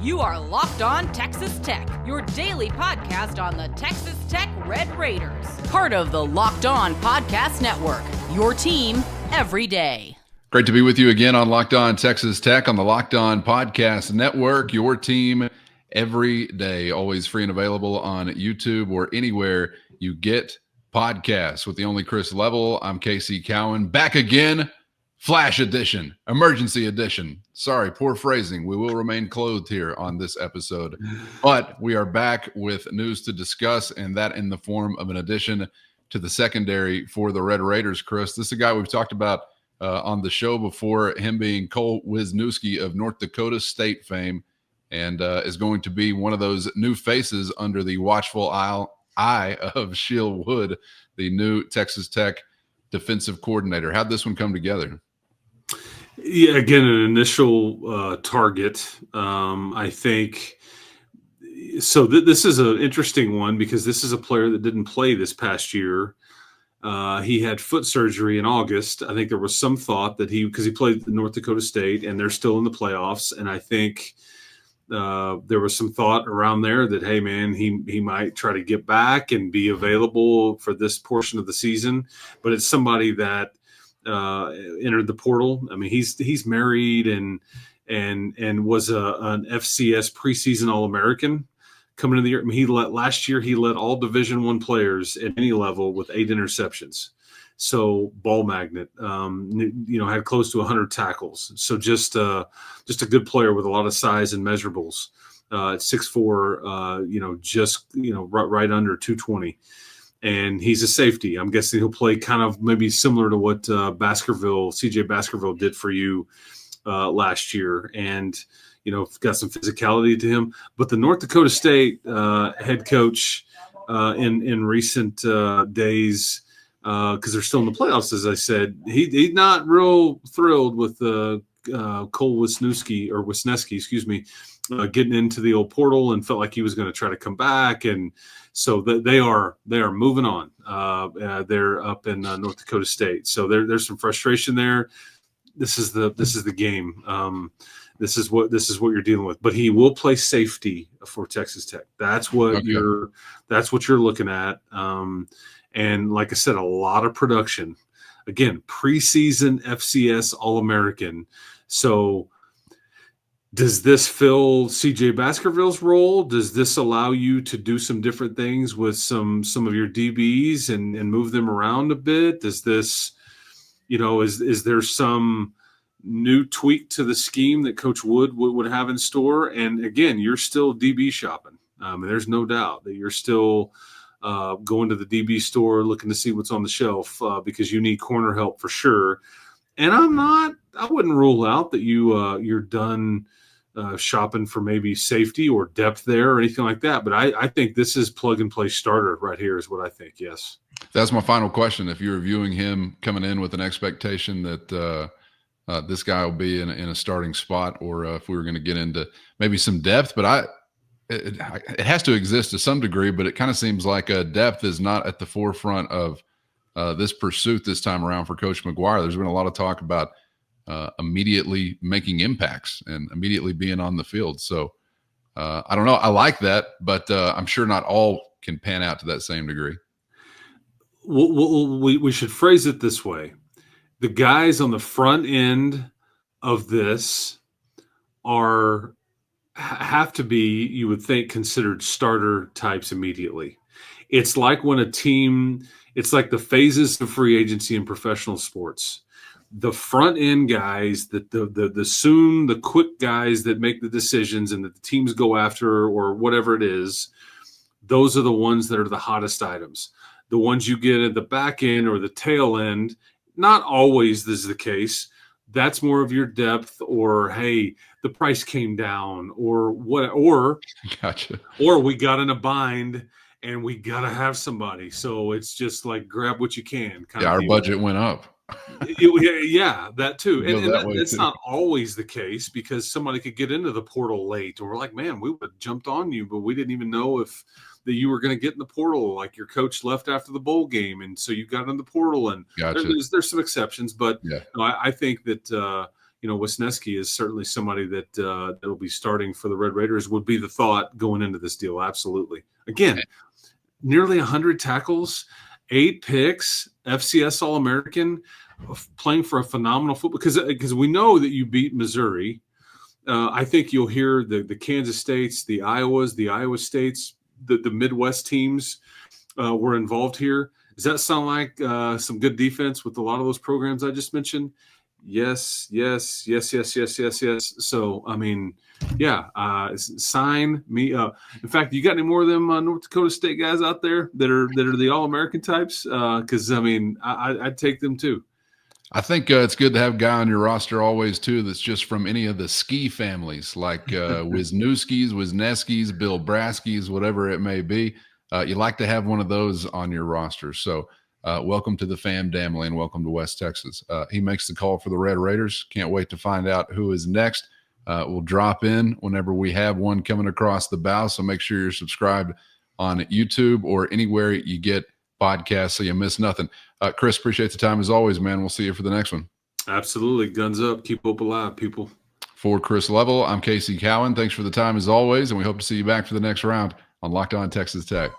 You are Locked On Texas Tech, your daily podcast on the Texas Tech Red Raiders. Part of the Locked On Podcast Network, your team every day. Great to be with you again on Locked On Texas Tech on the Locked On Podcast Network, your team every day. Always free and available on YouTube or anywhere you get podcasts. With the only Chris Level, I'm Casey Cowan, back again. Flash edition, emergency edition. Sorry, poor phrasing. We will remain clothed here on this episode. But we are back with news to discuss, and that in the form of an addition to the secondary for the Red Raiders, Chris. This is a guy we've talked about on the show before, him being Cole Wisniewski of North Dakota State fame, and is going to be one of those new faces under the watchful eye of Sheil Wood, the new Texas Tech defensive coordinator. How'd this one come together? Yeah, again, an initial target. I think so. This is an interesting one because this is a player that didn't play this past year. He had foot surgery in August. I think there was some thought that because he played at North Dakota State and they're still in the playoffs. And I think there was some thought around there that, hey, man, he might try to get back and be available for this portion of the season. But it's somebody that entered the portal. I mean, he's married and was an FCS preseason All-American coming into the year. I mean, last year he led all Division I players at any level with 8 interceptions. So ball magnet, had close to 100 tackles. So just a good player with a lot of size and measurables. At 6'4", right under 220. And he's a safety. I'm guessing he'll play kind of maybe similar to what CJ Baskerville did for you last year. And, got some physicality to him. But the North Dakota State head coach in recent days, because they're still in the playoffs, as I said, he's not real thrilled with Cole Wisniewski, getting into the old portal and felt like he was going to try to come back. And so they are moving on. They're up in North Dakota State. So there's some frustration there. This is the game. This is what you're dealing with. But he will play safety for Texas Tech. That's what you're looking at. And like I said, a lot of production. Again, preseason FCS All-American. So does this fill CJ Baskerville's role? Does this allow you to do some different things with some of your DBs and move them around a bit? Does this, is there some new tweak to the scheme that Coach Wood would have in store? And again, you're still DB shopping. There's no doubt that you're still going to the DB store looking to see what's on the shelf because you need corner help for sure. And I wouldn't rule out that you're done shopping for maybe safety or depth there or anything like that. But I think this is plug and play starter right here is what I think. Yes. That's my final question. If you're viewing him coming in with an expectation that this guy will be in a starting spot, or if we were going to get into maybe some depth, but it has to exist to some degree, but it kind of seems like depth is not at the forefront of this pursuit this time around for Coach McGuire. There's been a lot of talk about immediately making impacts and immediately being on the field. So I don't know. I like that, but I'm sure not all can pan out to that same degree. We should phrase it this way. The guys on the front end of this have to be, you would think, considered starter types immediately. It's like when it's like the phases of free agency in professional sports. The front end guys, the quick guys that make the decisions and that the teams go after or whatever it is, those are the ones that are the hottest items. The ones you get at the back end or the tail end, not always this is the case. That's more of your depth, or hey, the price came down, or what, or gotcha, or we got in a bind and we gotta have somebody. So it's just like grab what you can. Our budget went up. Yeah, that too. And that's too. Not always the case because somebody could get into the portal late, or we're like, man, we would have jumped on you, but we didn't even know that you were going to get in the portal. Like your coach left after the bowl game, and so you got in the portal. And gotcha. there's some exceptions, but yeah. I think that Wisniewski is certainly somebody that will be starting for the Red Raiders, would be the thought going into this deal. Absolutely. Again, nearly 100 tackles, 8 picks, FCS All-American, playing for a phenomenal football, because we know that you beat Missouri. I think you'll hear the Kansas States, the Iowas, the Iowa States, the Midwest teams were involved here. Does that sound like some good defense with a lot of those programs I just mentioned? Yes. So, I mean, sign me up. In fact, you got any more of them North Dakota State guys out there that are the All-American types? Because, I mean, I'd take them too. I think it's good to have a guy on your roster always, too, that's just from any of the ski families, like Wisniewskis, Bill Braskis, whatever it may be. You like to have one of those on your roster. So welcome to the fam family and welcome to West Texas. He makes the call for the Red Raiders. Can't wait to find out who is next. We'll drop in whenever we have one coming across the bow. So make sure you're subscribed on YouTube or anywhere you get podcasts so you miss nothing. Chris, appreciate the time as always, man. We'll see you for the next one. Absolutely. Guns up. Keep hope alive, people. For Chris Level, I'm Casey Cowan. Thanks for the time as always, and we hope to see you back for the next round on Locked On Texas Tech.